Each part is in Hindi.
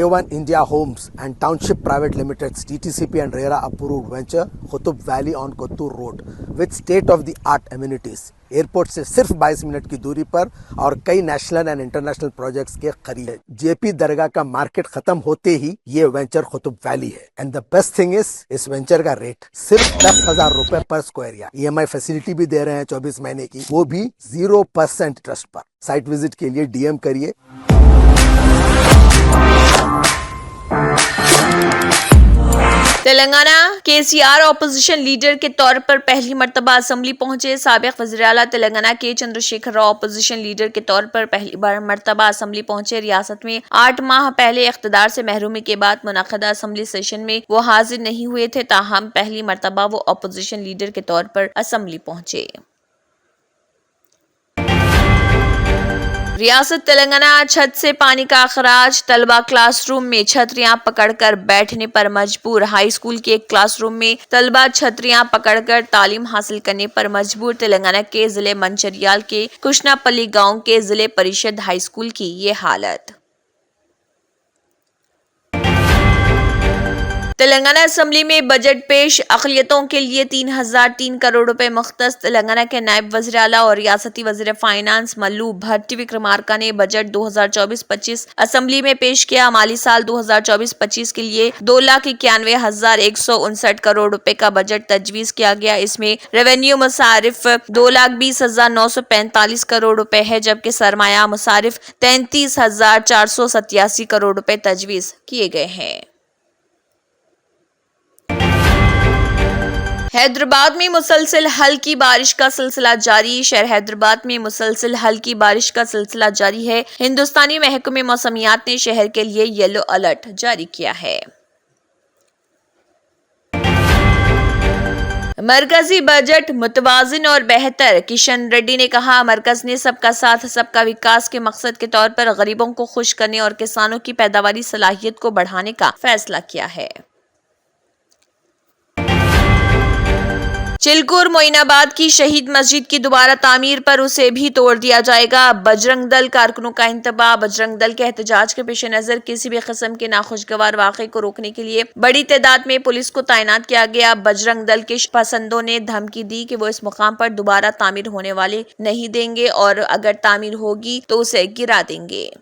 A1 India Homes and Township Private Limited's DTCP and RERA approved venture Qutub Valley on Kottur Road with state-of-the-art amenities. Airport से सिर्फ 22 मिनट की दूरी पर और कई नेशनल एंड इंटरनेशनल प्रोजेक्ट्स के करीब है। जेपी दरगाह का मार्केट खत्म होते ही ये वेंचर कुतुब वैली है। And the best thing is इस वेंचर का रेट सिर्फ 10,000 रुपए पर स्क्वायर यार्ड। EMI फैसिलिटी भी दे रहे हैं 24 महीने की, वो भी 0% ट्रस्ट पर। साइट विजिट के लिए DM करिए। तेलंगाना KCR ऑपोजिशन लीडर के तौर पर पहली मर्तबा असेंबली पहुंचे। साबिक वज़ीर आला तेलंगाना के चंद्रशेखर राव ऑपोजिशन लीडर के तौर पर पहली बार मर्तबा असेंबली पहुंचे। रियासत में 8 माह पहले इख्तिदार से महरूमी के बाद मुनक़दा असेंबली सेशन में वो हाजिर नहीं हुए थे, ताहम पहली मर्तबा वो ऑपोजिशन लीडर के तौर पर असेंबली पहुंचे। रियासत तेलंगाना छत से पानी का अखराज, तलबा क्लासरूम में छतरियां पकड़कर बैठने पर मजबूर। हाई स्कूल के एक क्लासरूम में तलबा छतरियां पकड़कर तालीम हासिल करने पर मजबूर। तेलंगाना के जिले मंचरियाल के कृष्णापल्ली गांव के जिले परिषद हाई स्कूल की ये हालत। तेलंगाना असेंबली में बजट पेश, अक़लियतों के लिए 3003 करोड़ रुपए मुख्तस। तेलंगाना के नायब वज़ीर आला और रियासती वज़ीर फाइनेंस मल्लू भट्टी विक्रमार्का ने बजट 2024-25 असेंबली में पेश किया। माली साल 2024-25 के लिए 2,91,159 करोड़ रुपए का बजट तजवीज़ किया गया। इसमें रेवेन्यू मुसारिफ 2,20,945 करोड़ रुपए है, जबकि सरमाया मुसारिफ 33,487 करोड़ रुपए तजवीज़ किए गए हैं। हैदराबाद में मुसलसल हल्की बारिश का सिलसिला जारी। शहर हैदराबाद में मुसलसल हल्की बारिश का सिलसिला जारी है। हिंदुस्तानी महकमे मौसमियात ने शहर के लिए येलो अलर्ट जारी किया है। मरकजी बजट मुतवाजिन और बेहतर, किशन रेड्डी ने कहा। मरकज ने सबका साथ सबका विकास के मकसद के तौर पर गरीबों को खुश करने और किसानों की पैदावारी सलाहियत को बढ़ाने का फैसला किया है। चिलकुर मोइनाबाद की शहीद मस्जिद की दोबारा तामीर पर उसे भी तोड़ दिया जाएगा। बजरंग दल कारकुनों का इंतबाह। बजरंग दल के एहतजाज के पेश नजर किसी भी किस्म के नाखुशगवार वाक़े को रोकने के लिए बड़ी तादाद में पुलिस को तैनात किया गया। बजरंग दल के पसंदों ने धमकी दी कि वो इस मुकाम पर दोबारा तामीर होने वाले नहीं देंगे और अगर तामीर होगी तो उसे गिरा देंगे।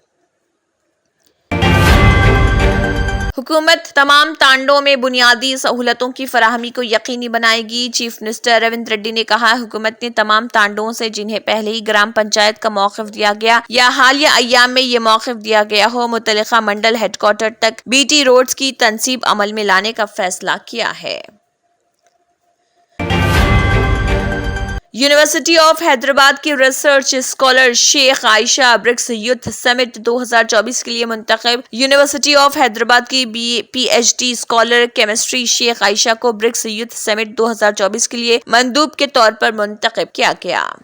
हुकूमत तमाम तांडों में बुनियादी सहूलतों की फराहमी को यकीनी बनाएगी। चीफ मिनिस्टर रेवंत रेड्डी ने कहा, हुकूमत ने तमाम तांडों से जिन्हें पहले ही ग्राम पंचायत का मौक़िफ़ दिया गया या हालिया अय्याम में ये मौक़िफ़ दिया गया हो, मुतल्लिक़ा मंडल हेडक्वार्टर तक BT रोड्स की तनसीब अमल में लाने का फैसला किया है। यूनिवर्सिटी ऑफ हैदराबाद की research scholar Sheikh Ayesha BRICS youth summit 2024 के लिए मुंतखब। यूनिवर्सिटी ऑफ हैदराबाद की PhD scholar chemistry Sheikh Ayesha को ब्रिक्स यूथ समिट 2024 के लिए मंदूब के तौर पर मुंतखब किया गया।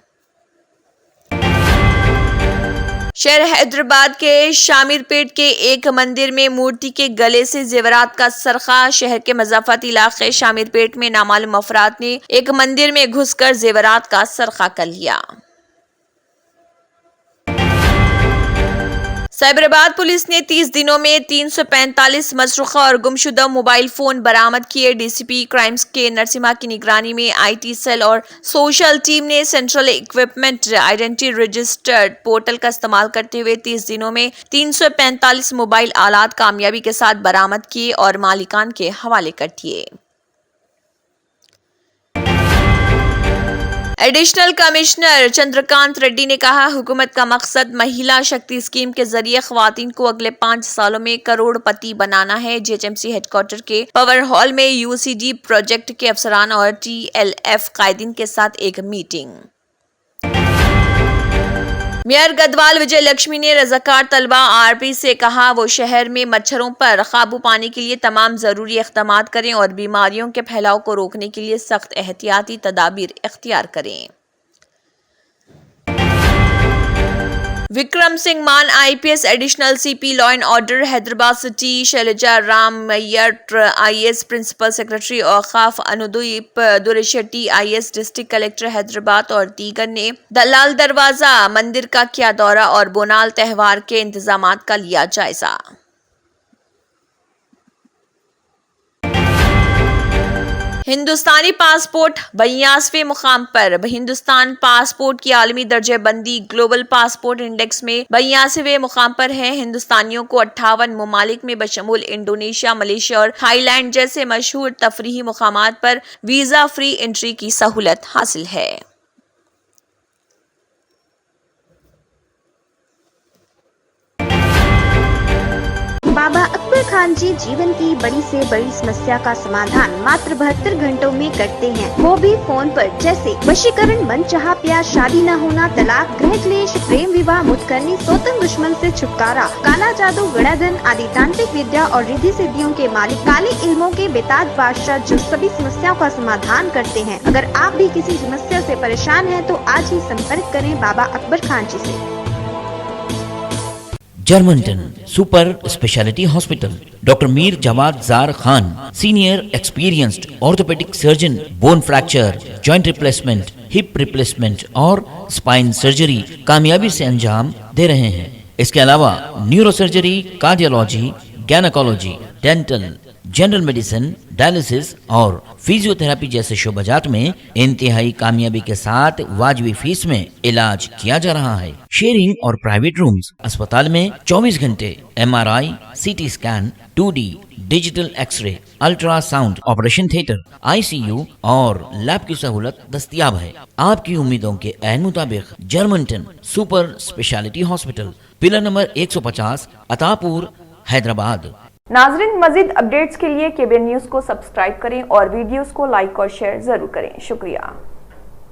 शहर हैदराबाद के शामिरपेट के एक मंदिर में मूर्ति के गले से जेवरात का सरखा। शहर के मज़ाफ़ाती इलाके शामिरपेट में नामालूम अफराद ने एक मंदिर में घुसकर जेवरात का सरखा कर लिया। साइबराबाद पुलिस ने 30 दिनों में 345 मसरूखा और गुमशुदा मोबाइल फोन बरामद किए। DCP क्राइम्स के नरसिम्हा की निगरानी में IT सेल और सोशल टीम ने central equipment identity registered portal का इस्तेमाल करते हुए 30 दिनों में 345 मोबाइल आलात कामयाबी के साथ बरामद किए और मालिकान के हवाले कर दिए। एडिशनल कमिश्नर चंद्रकांत रेड्डी ने कहा, हुकूमत का मकसद महिला शक्ति स्कीम के जरिए ख्वातीन को अगले 5 सालों में करोड़पति बनाना है। GHMC हेडक्वार्टर के पावर हॉल में UCD प्रोजेक्ट के अफसरान और TLF कायदीन के साथ एक मीटिंग। मेयर गढ़वाल विजय लक्ष्मी ने रजाकार तलबा RP से कहा, वो शहर में मच्छरों पर काबू पाने के लिए तमाम जरूरी इक़दामात करें और बीमारियों के फैलाव को रोकने के लिए सख्त एहतियाती तदाबीर इख्तियार करें। Vikram Singh Mann IPS additional CP law and order Hyderabad city, Shailaja Ramaiyer IAS principal secretary औक़ाफ Anudeep Durishetty IAS district collector Hyderabad और दीगर ने दलाल दरवाजा मंदिर का किया दौरा और बोनाल त्यौहार के इंतजामात का लिया जायजा। हिंदुस्तानी पासपोर्ट 82वें मुकाम पर। हिंदुस्तान पासपोर्ट की आलमी दर्जे बंदी ग्लोबल पासपोर्ट इंडेक्स में 82वें मुकाम पर है। हिंदुस्तानियों को 58 ममालिक में बशमूल इंडोनेशिया, मलेशिया और थाईलैंड जैसे मशहूर तफरीही मुकामात पर वीजा फ्री एंट्री की सहूलत हासिल है। बाबा अकबर खान जी जीवन की बड़ी से बड़ी समस्या का समाधान मात्र 72 घंटों में करते हैं, वो भी फोन पर। जैसे वशीकरण, मनचाहा प्यार, शादी न होना, तलाक, गृह क्लेश, प्रेम विवाह, मुतकरनी, सोतन दुश्मन से छुटकारा, काला जादू, गड़ाधन आदि तांत्रिक विद्या और रिद्धि सिद्धियों के मालिक काले इल्मों के बेताज बादशाह जो सभी समस्याओं का समाधान करते हैं। अगर आप भी किसी समस्या से परेशान हैं तो आज ही संपर्क करें बाबा अकबर खान जी से। Germanten super speciality hospital, doctor Mir Jawad Zar Khan, senior experienced orthopaedic surgeon, bone fracture, joint replacement, hip replacement और स्पाइन सर्जरी कामयाबी से अंजाम दे रहे हैं। इसके अलावा neuro surgery, cardiology, gynaecology, dental, general medicine, dialysis और फिजियोथेरेपी जैसे शोबाजात में इंतहाई कामयाबी के साथ वाजबी फीस में इलाज किया जा रहा है। शेयरिंग और प्राइवेट रूम्स। अस्पताल में 24 घंटे MRI, CT scan, 2D digital x-ray, ultrasound, operation theatre, ICU और लैब की सहूलत दस्तयाब है। आपकी उम्मीदों के ऐन मुताबिक Germanton super speciality hospital, pillar number 150, Attapur, Hyderabad. नाजरीन, मजीद अपडेट्स के लिए KBN न्यूज़ को सब्सक्राइब करें और वीडियोस को लाइक और शेयर जरूर करें। शुक्रिया।